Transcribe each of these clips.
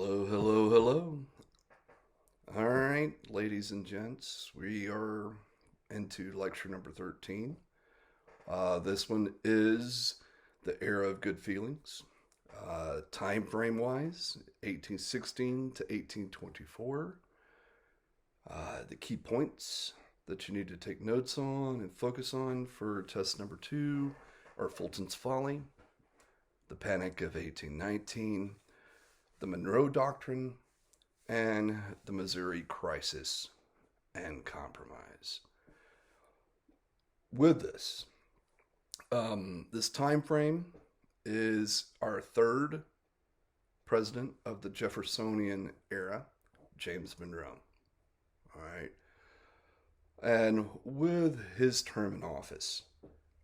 Hello, hello, hello. All right, ladies and gents, we are into lecture number 13. This one is the era of good feelings. Time frame wise, 1816 to 1824. The key points that you need to take notes on and focus on for test number 2 are Fulton's Folly, the Panic of 1819, the Monroe Doctrine, and the Missouri Crisis and Compromise. With this time frame is our third president of the Jeffersonian era, James Monroe. All right. And with his term in office,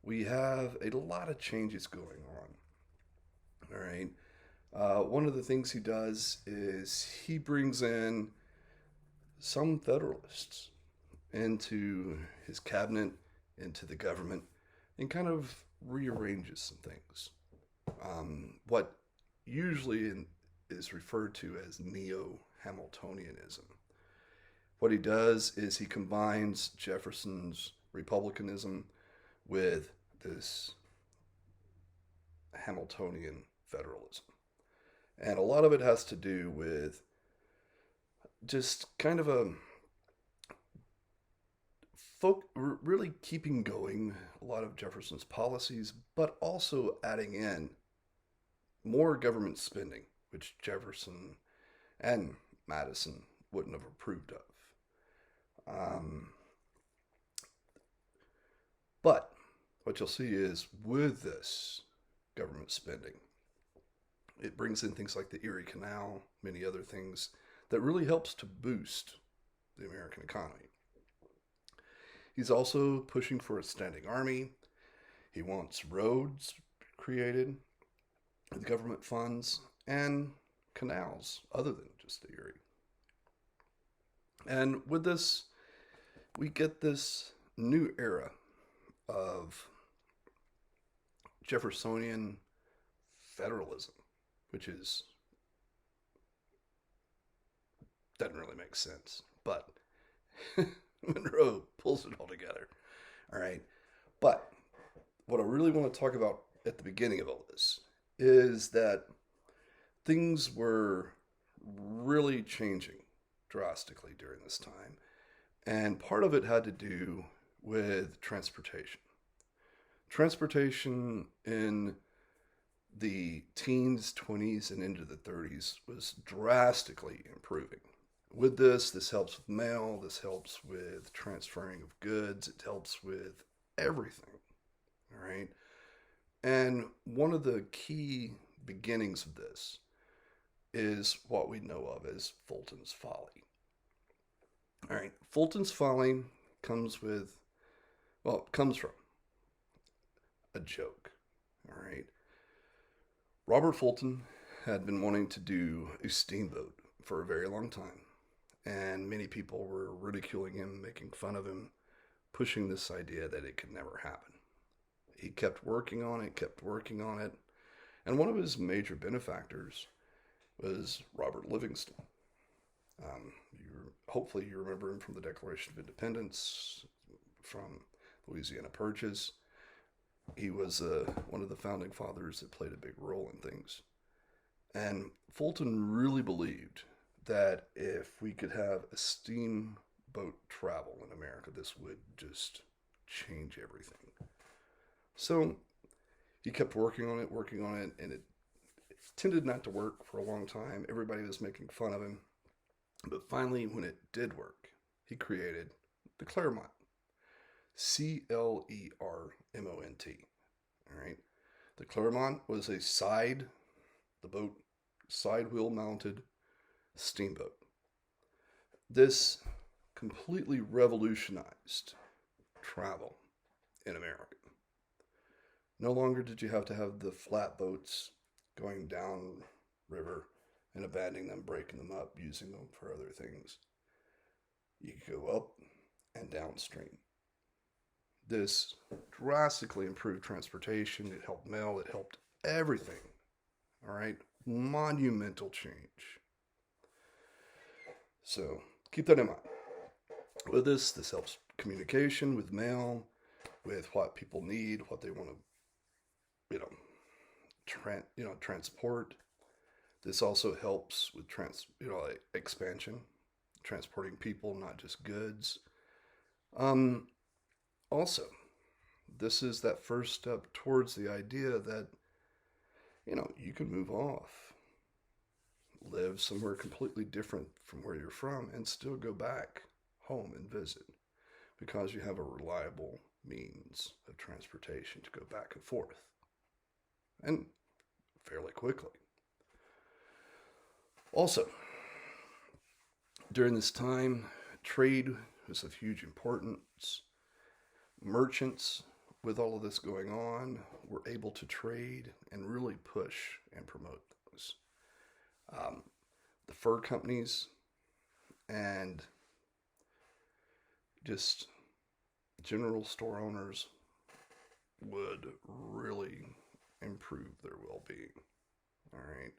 we have a lot of changes going on. All right. One of the things he does is he brings in some Federalists into his cabinet, into the government, and kind of rearranges some things. What usually is referred to as neo Hamiltonianism. What he does is he combines Jefferson's republicanism with this Hamiltonian federalism. And a lot of it has to do with just kind of a really keeping going a lot of Jefferson's policies, but also adding in more government spending, which Jefferson and Madison wouldn't have approved of. But what you'll see is with this government spending, it brings in things like the Erie Canal, many other things that really helps to boost the American economy. He's also pushing for a standing army. He wants roads created with government funds and canals other than just the Erie. And with this, we get this new era of Jeffersonian federalism, which is doesn't really make sense, but Monroe pulls it all together. All right, but what I really want to talk about at the beginning of all this is that things were really changing drastically during this time, and part of it had to do with transportation. Transportation in the teens, 20s, and into the 30s was drastically improving. With this helps with mail, this helps with transferring of goods, it helps with everything. All right. And one of the key beginnings of this is what we know of as Fulton's Folly. All right. Fulton's Folly comes with, well, it comes from a joke. All right. Robert Fulton had been wanting to do a steamboat for a very long time, and many people were ridiculing him, making fun of him, pushing this idea that it could never happen. He kept working on it, and one of his major benefactors was Robert Livingston. Hopefully you remember him from the Declaration of Independence, from Louisiana Purchase. He was one of the founding fathers that played a big role in things. And Fulton really believed that if we could have a steamboat travel in America, this would just change everything. So he kept working on it, and it tended not to work for a long time. Everybody was making fun of him. But finally, when it did work, he created the Clermont. Clermont. All right. The Clermont was the boat side wheel mounted steamboat. This completely revolutionized travel in America. No longer did you have to have the flat boats going down river and abandoning them, breaking them up, using them for other things. You could go up and downstream. This drastically improved transportation. It helped mail. It helped everything. All right. Monumental change. So keep that in mind. With this helps communication with mail, with what people need, what they want to, you know, transport. This also helps with like expansion, transporting people, not just goods. Um, Also, this is that first step towards the idea that you can move off, live somewhere completely different from where you're from, and still go back home and visit because you have a reliable means of transportation to go back and forth and fairly quickly. Also, during this time, trade was of huge importance. Merchants, with all of this going on, were able to trade and really push and promote things. Um, the fur companies and just general store owners would really improve their well being. All right.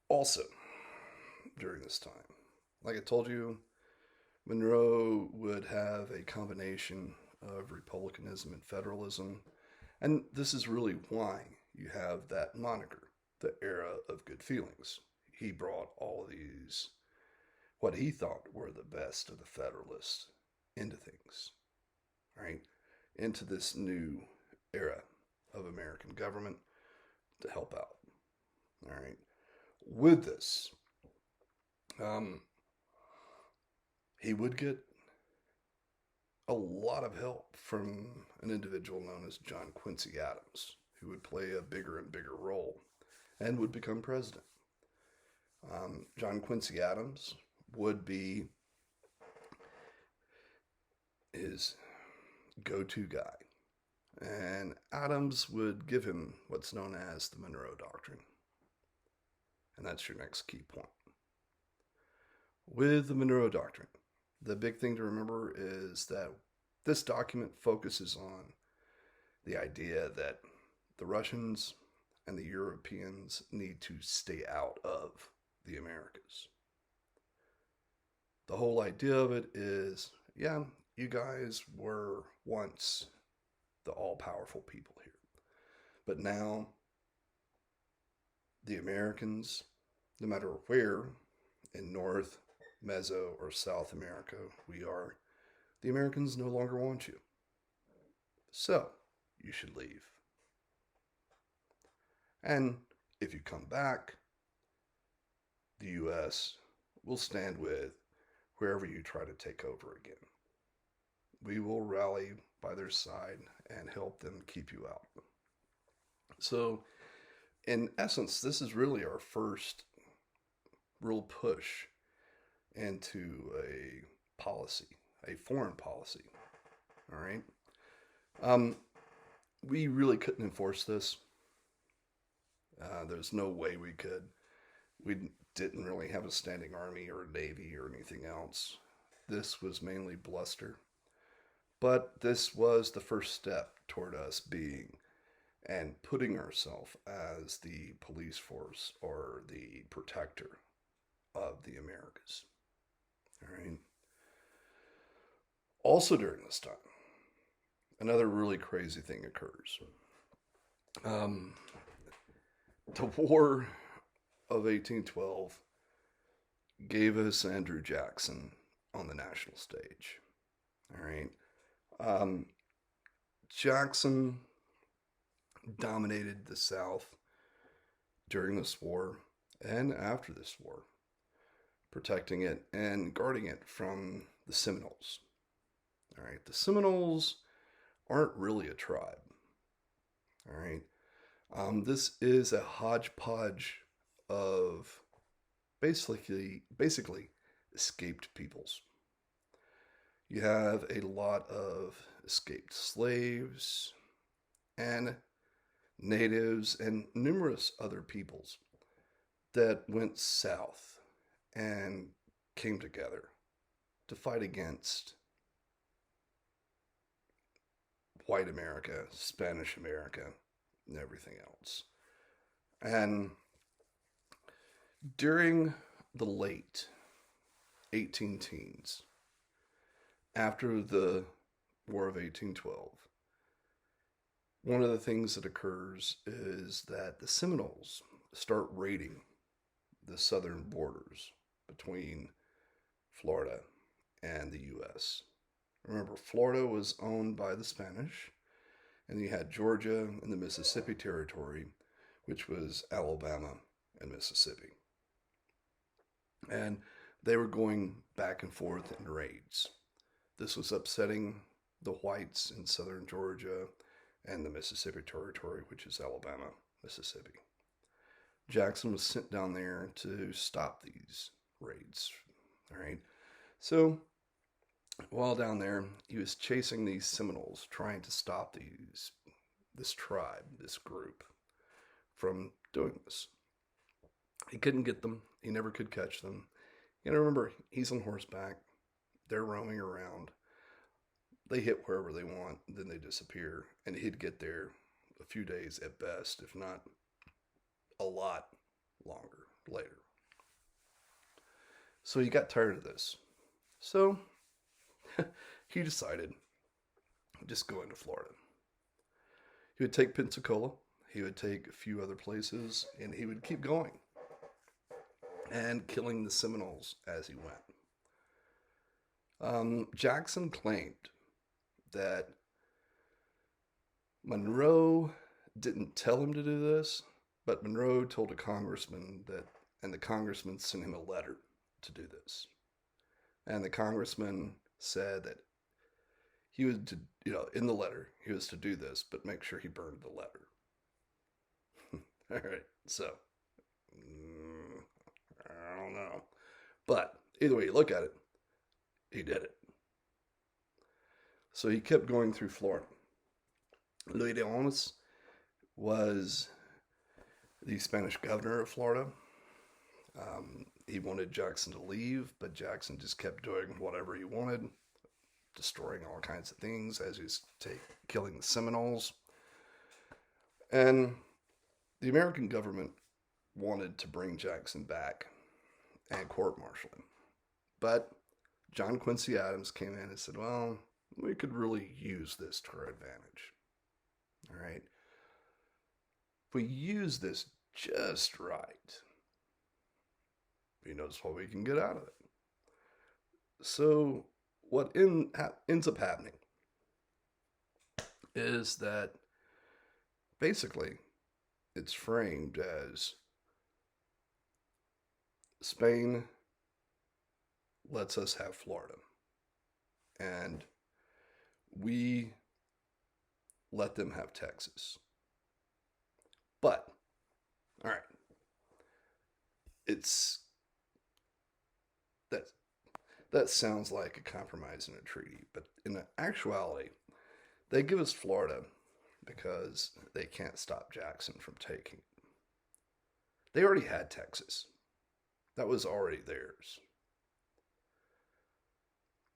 Also, during this time, like I told you, Monroe would have a combination of republicanism and federalism. And this is really why you have that moniker, the era of good feelings. He brought all of these, what he thought were the best of the Federalists, into things, right? Into this new era of American government to help out, all right? With this, um, he would get a lot of help from an individual known as John Quincy Adams, who would play a bigger and bigger role and would become president. John Quincy Adams would be his go to guy. And Adams would give him what's known as the Monroe Doctrine. And that's your next key point. With the Monroe Doctrine, the big thing to remember is that this document focuses on the idea that the Russians and the Europeans need to stay out of the Americas. The whole idea of it is, yeah, you guys were once the all powerful people here. But now, the Americans, no matter where in North, Meso, or South America we are, the Americans no longer want you. So, you should leave. And if you come back, the U.S. will stand with wherever you try to take over again. We will rally by their side and help them keep you out. So, in essence, this is really our first real push into a policy, a foreign policy. All right. We really couldn't enforce this. There's no way we could. We didn't really have a standing army or navy or anything else. This was mainly bluster. But this was the first step toward us being and putting ourselves as the police force or the protector of the Americas. All right. Also, during this time, another really crazy thing occurs. Um, the War of 1812 gave us Andrew Jackson on the national stage. All right. Jackson dominated the South during this war and after this war, protecting it and guarding it from the Seminoles. All right. The Seminoles aren't really a tribe. All right. This is a hodgepodge of basically escaped peoples. You have a lot of escaped slaves and natives and numerous other peoples that went south and came together to fight against white America, Spanish America, and everything else. And During the late 18 teens, after the War of 1812, one of the things that occurs is that the Seminoles start raiding the southern borders between Florida and the U.S. Remember, Florida was owned by the Spanish, and you had Georgia and the Mississippi Territory, which was Alabama and Mississippi. And they were going back and forth in raids. This was upsetting the whites in southern Georgia and the Mississippi Territory, which is Alabama, Mississippi. Jackson was sent down there to stop these raids. All right. So while down there, he was chasing these Seminoles, trying to stop this tribe, this group, from doing this. He couldn't get them. He never could catch them. You know, remember, he's on horseback. They're roaming around. They hit wherever they want, then they disappear. And he'd get there a few days at best, if not a lot longer later. So he got tired of this. So he decided just go into Florida. He would take Pensacola. He would take a few other places, and he would keep going and killing the Seminoles as he went. Jackson claimed that Monroe didn't tell him to do this, but Monroe told a congressman that, and the congressman sent him a letter to do this. And the congressman said that he was to, in the letter, he was to do this, but make sure he burned the letter. All right, so I don't know. But either way you look at it, he did it. So he kept going through Florida. Louis de Olmus was the Spanish governor of Florida. He wanted Jackson to leave, but Jackson just kept doing whatever he wanted, destroying all kinds of things as he's killing the Seminoles. And the American government wanted to bring Jackson back and court-martial him. But John Quincy Adams came in and said, well, we could really use this to our advantage. All right. If we use this just right, he knows what we can get out of it. So what ends up happening is that basically it's framed as Spain lets us have Florida, and we let them have Texas. But, all right, that sounds like a compromise in a treaty, but in actuality, they give us Florida because they can't stop Jackson from taking it. They already had Texas. That was already theirs.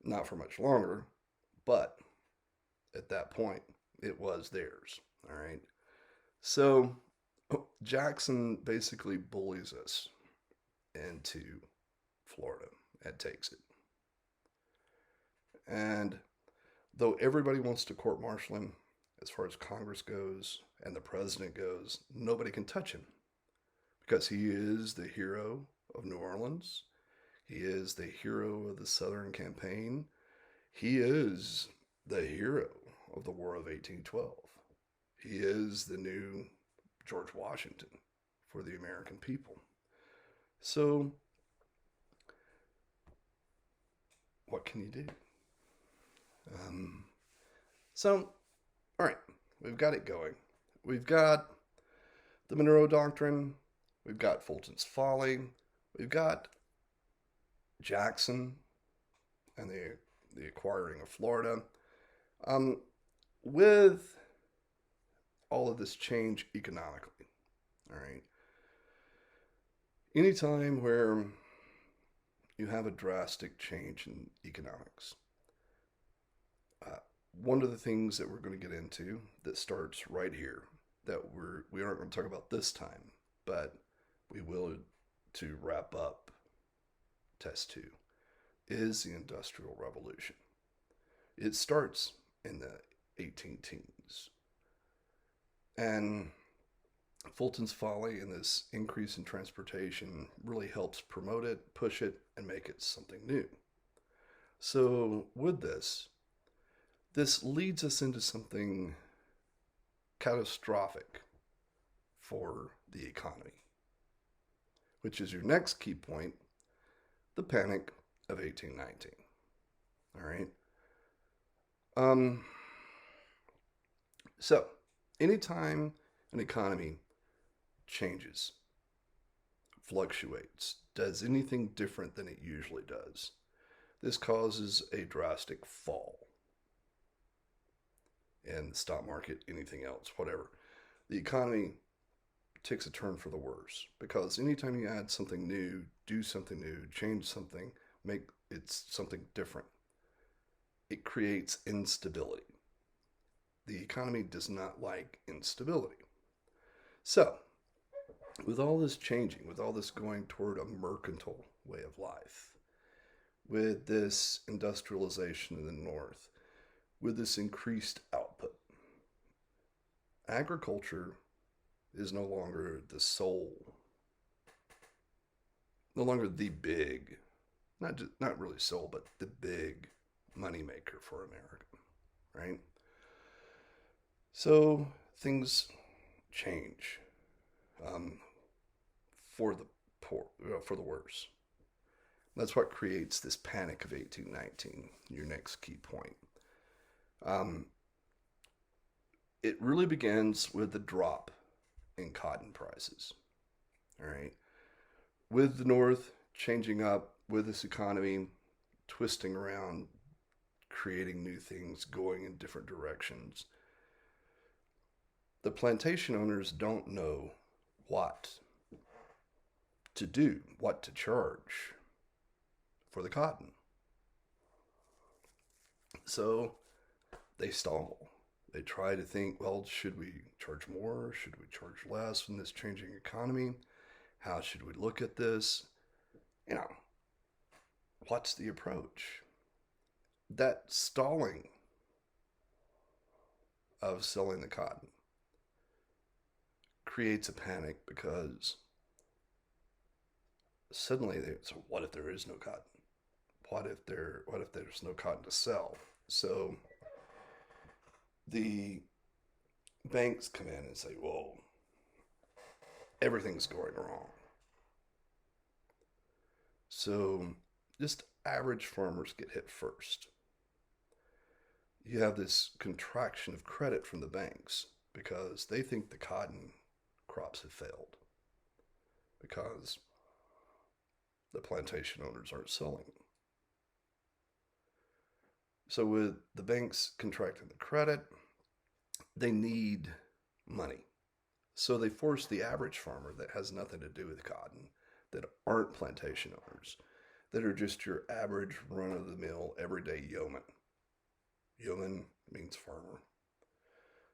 Not for much longer, but at that point, it was theirs. All right. So Jackson basically bullies us into Florida and takes it. And though everybody wants to court-martial him, as far as Congress goes and the president goes, nobody can touch him because he is the hero of New Orleans. He is the hero of the Southern Campaign. He is the hero of the War of 1812. He is the new George Washington for the American people. So, what can you do? All right, we've got it going. We've got the Monroe Doctrine. We've got Fulton's Folly. We've got Jackson and the acquiring of Florida. With all of this change economically, all right? Anytime where you have a drastic change in economics, one of the things that we're going to get into that starts right here, that we aren't going to talk about this time, but we will to wrap up test two, is the Industrial Revolution. It starts in the 18 teens. And Fulton's Folly and this increase in transportation really helps promote it, push it, and make it something new. So, with this leads us into something catastrophic for the economy, which is your next key point, the Panic of 1819. All right. So, anytime an economy changes, fluctuates, does anything different than it usually does, this causes a drastic fall in the stock market, anything else, whatever. The economy takes a turn for the worse because anytime you add something new, do something new, change something, make it something different, it creates instability. The economy does not like instability. So, with all this changing, with all this going toward a mercantile way of life, with this industrialization in the North, with this increased output, agriculture is no longer the sole, no longer the big, not really sole, but the big moneymaker for America, right? So things change for the poor, for the worse. That's what creates this Panic of 1819. Your next key point. It really begins with the drop in cotton prices. All right, with the North changing up, with this economy twisting around, creating new things, going in different directions. The plantation owners don't know what to do, what to charge for the cotton. So they stall. They try to think, well, should we charge more? Should we charge less in this changing economy? How should we look at this? You know, what's the approach? That stalling of selling the cotton creates a panic because suddenly so what if there is no cotton? What if there's no cotton to sell? So the banks come in and say, "Whoa, everything's going wrong." So just average farmers get hit first. You have this contraction of credit from the banks because they think the cotton crops have failed because the plantation owners aren't selling. So with the banks contracting the credit, they need money. So they force the average farmer that has nothing to do with cotton, that aren't plantation owners, that are just your average run-of-the-mill everyday yeoman. Yeoman means farmer.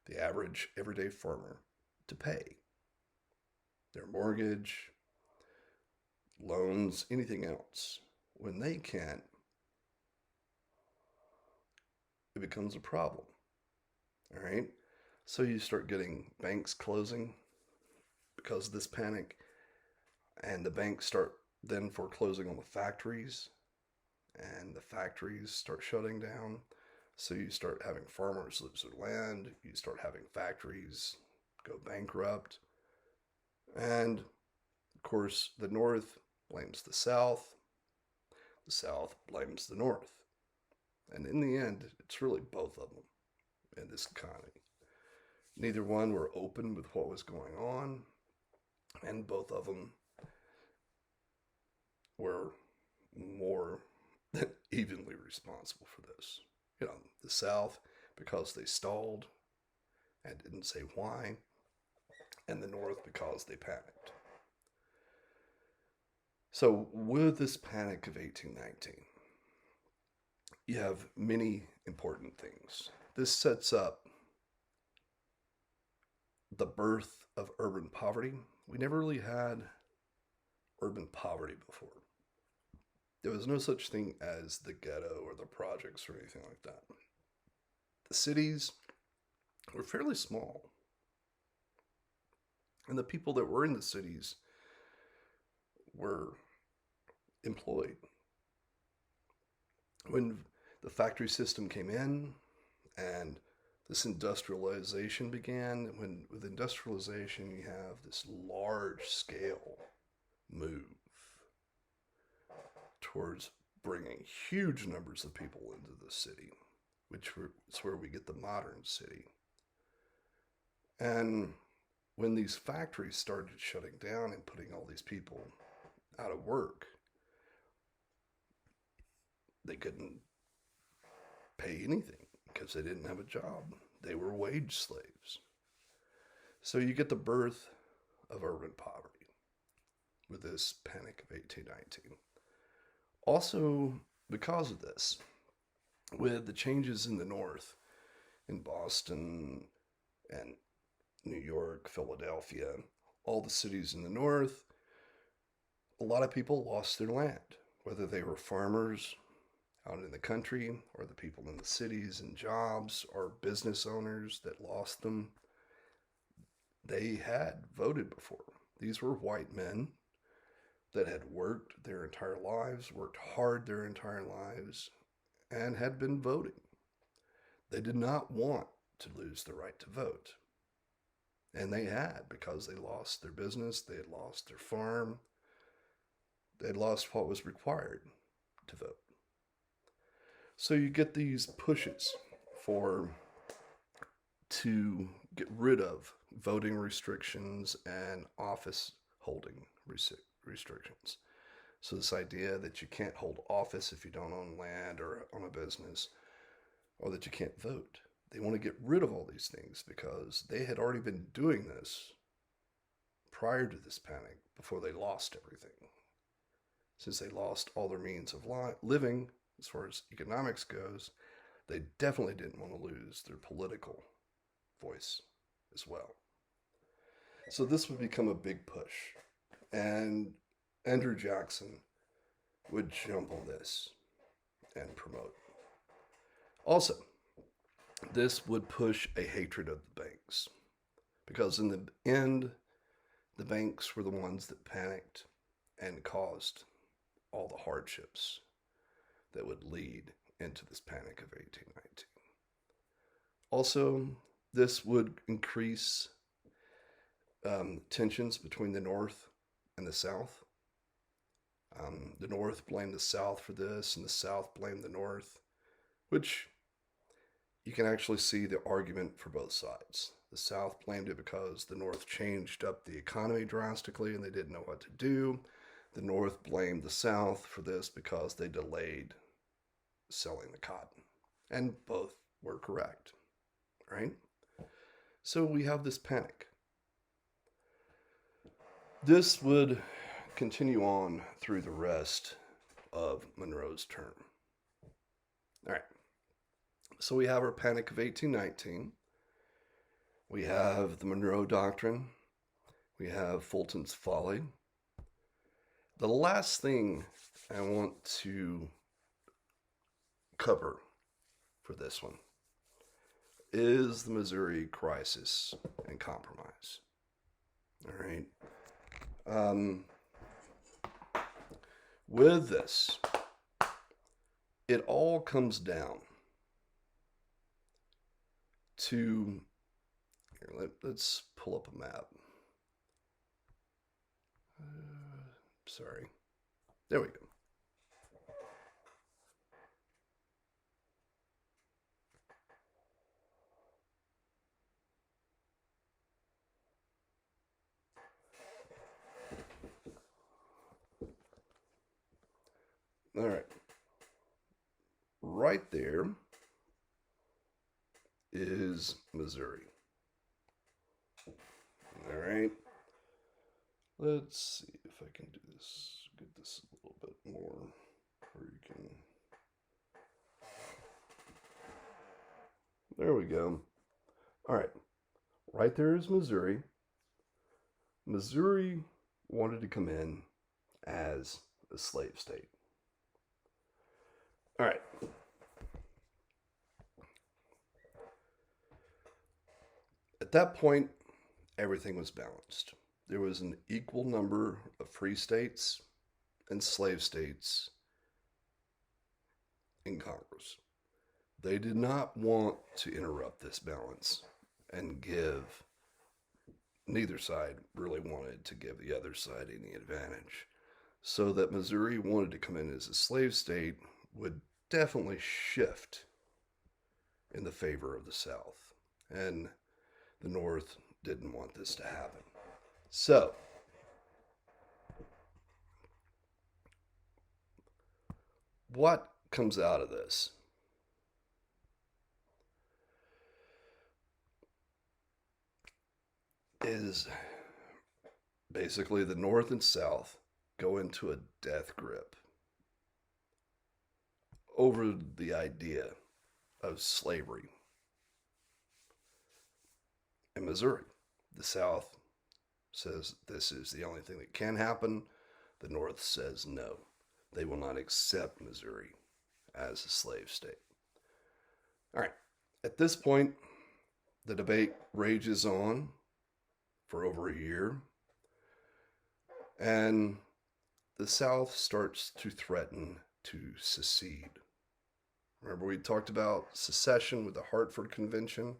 The average everyday farmer to pay their mortgage, loans, anything else. When they can't, it becomes a problem. All right? So you start getting banks closing because of this panic, and the banks start then foreclosing on the factories, and the factories start shutting down. So you start having farmers lose their land, you start having factories go bankrupt, and of course, the North blames the South blames the North. And in the end, it's really both of them in this economy. Neither one were open with what was going on, and both of them were more than evenly responsible for this. You know, the South, because they stalled and didn't say why, and the North, because they panicked. So, with this Panic of 1819, you have many important things. This sets up the birth of urban poverty. We never really had urban poverty before. There was no such thing as the ghetto or the projects or anything like that. The cities were fairly small, and the people that were in the cities were employed. When the factory system came in and this industrialization began, when with industrialization you have this large scale move towards bringing huge numbers of people into the city, which is where we get the modern city. And when these factories started shutting down and putting all these people out of work, they couldn't pay anything because they didn't have a job. They were wage slaves. So you get the birth of urban poverty with this Panic of 1819. Also, because of this, with the changes in the North, in Boston and New York, Philadelphia, all the cities in the North, a lot of people lost their land, whether they were farmers out in the country or the people in the cities and jobs or business owners that lost them. They had voted before. These were white men that had worked their entire lives, worked hard their entire lives, and had been voting. They did not want to lose the right to vote. And they had, because they lost their business, they had lost their farm, they had lost what was required to vote. So you get these pushes to get rid of voting restrictions and office holding restrictions. So this idea that you can't hold office if you don't own land or own a business, or that you can't vote. They want to get rid of all these things because they had already been doing this prior to this panic, before they lost everything. Since they lost all their means of living, as far as economics goes, they definitely didn't want to lose their political voice as well. So this would become a big push. And Andrew Jackson would jump on this and promote. Also, this would push a hatred of the banks, because in the end, the banks were the ones that panicked and caused all the hardships that would lead into this Panic of 1819. Also, this would increase tensions between the North and the South. The North blamed the South for this, and the South blamed the North, which you can actually see the argument for both sides. The South blamed it because the North changed up the economy drastically and they didn't know what to do. The North blamed the South for this because they delayed selling the cotton. And both were correct, right? So we have this panic. This would continue on through the rest of Monroe's term. All right. So we have our Panic of 1819. We have the Monroe Doctrine. We have Fulton's Folly. The last thing I want to cover for this one is the Missouri Crisis and Compromise. All right. With this, it all comes down to, here, let's pull up a map. Sorry. There we go. All right. Right there is Missouri. All right. Let's see if I can do this. Get this a little bit more where you can. There we go. All right. Right there is Missouri. Missouri wanted to come in as a slave state. All right. At that point, everything was balanced. There was an equal number of free states and slave states in Congress. They did not want to interrupt this balance and give, neither side really wanted to give the other side any advantage. So that Missouri wanted to come in as a slave state would definitely shift in the favor of the South. And the North didn't want this to happen. So, what comes out of this? Is basically the North and South go into a death grip over the idea of slavery. In Missouri, the South says this is the only thing that can happen. The North says no. They will not accept Missouri as a slave state. All right. At this point, the debate rages on for over a year, and the South starts to threaten to secede. Remember, we talked about secession with the Hartford Convention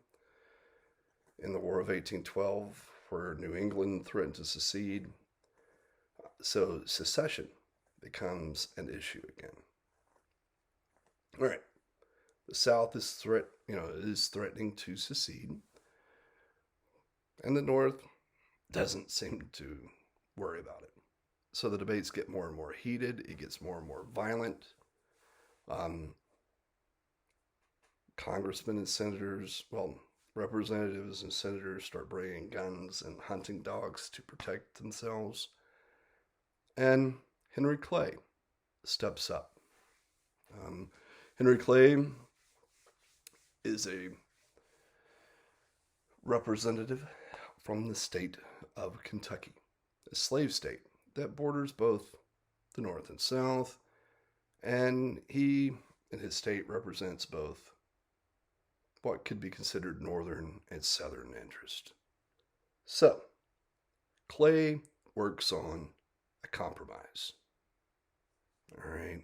in the War of 1812, where New England threatened to secede. So secession becomes an issue again. All right, the South is threatening to secede, and the North doesn't seem to worry about it. So the debates get more and more heated. It gets more and more violent. Congressmen and senators, representatives and senators start bringing guns and hunting dogs to protect themselves. And Henry Clay steps up. Henry Clay is a representative from the state of Kentucky, a slave state that borders both the North and South, and he and his state represents both what could be considered Northern and Southern interest. So, Clay works on a compromise. All right.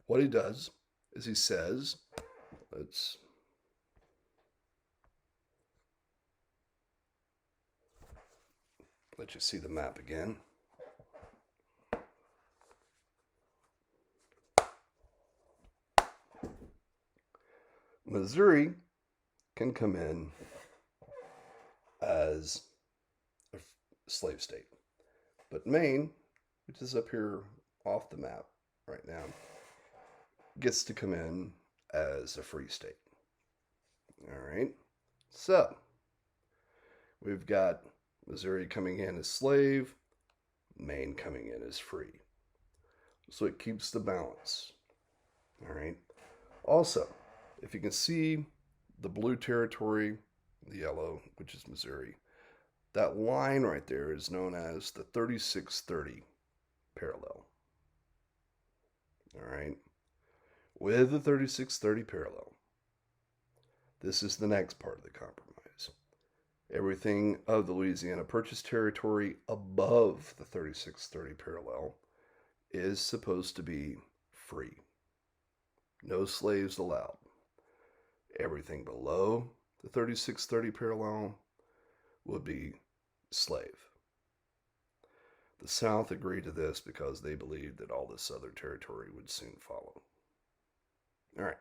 What he does is he says, let's let you see the map again. Missouri can come in as a slave state, but Maine, which is up here off the map right now, gets to come in as a free state. All right, so we've got Missouri coming in as slave, Maine coming in as free. So it keeps the balance. All right. Also, if you can see the blue territory, the yellow, which is Missouri, that line right there is known as the 3630 parallel. All right. With the 3630 parallel, this is the next part of the compromise. Everything of the Louisiana Purchase territory above the 3630 parallel is supposed to be free. No slaves allowed. Everything below the 3630 parallel would be slave. The South agreed to this because they believed that all this other territory would soon follow. All right,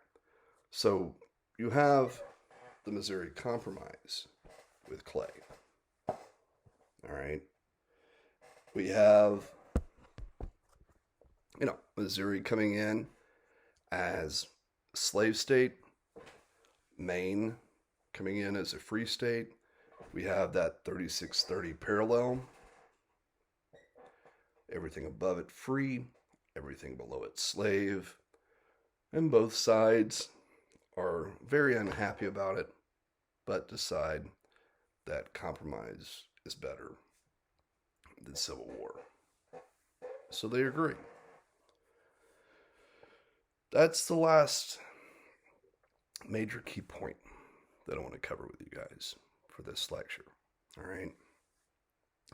so you have the Missouri Compromise with Clay. All right, we have, Missouri coming in as a slave state, Maine coming in as a free state. We have that 3630 parallel. Everything above it free, everything below it slave. And both sides are very unhappy about it, but decide that compromise is better than civil war. So they agree. That's the last major key point that I want to cover with you guys for this lecture. All right.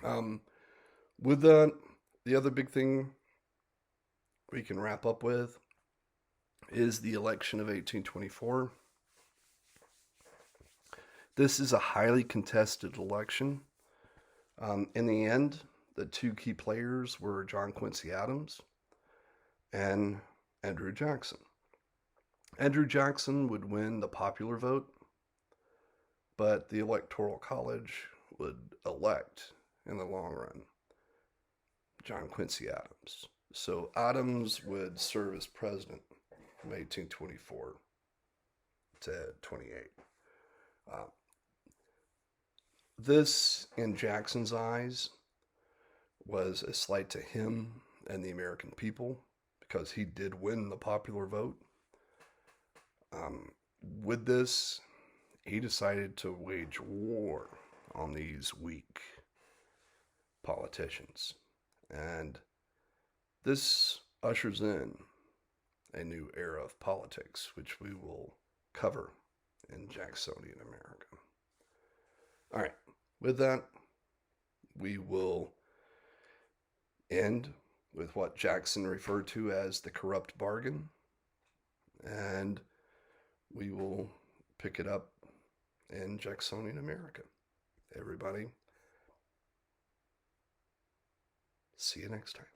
Um, with that, the other big thing we can wrap up with is the election of 1824. This is a highly contested election. In the end, the two key players were John Quincy Adams and Andrew Jackson. Andrew Jackson would win the popular vote, but the Electoral College would elect, in the long run, John Quincy Adams. So Adams would serve as president from 1824 to 28. Uh, this, in Jackson's eyes, was a slight to him and the American people because he did win the popular vote. With this, he decided to wage war on these weak politicians. And this ushers in a new era of politics, which we will cover in Jacksonian America. All right, with that, we will end with what Jackson referred to as the corrupt bargain, and we will pick it up in Jacksonian America. Everybody, see you next time.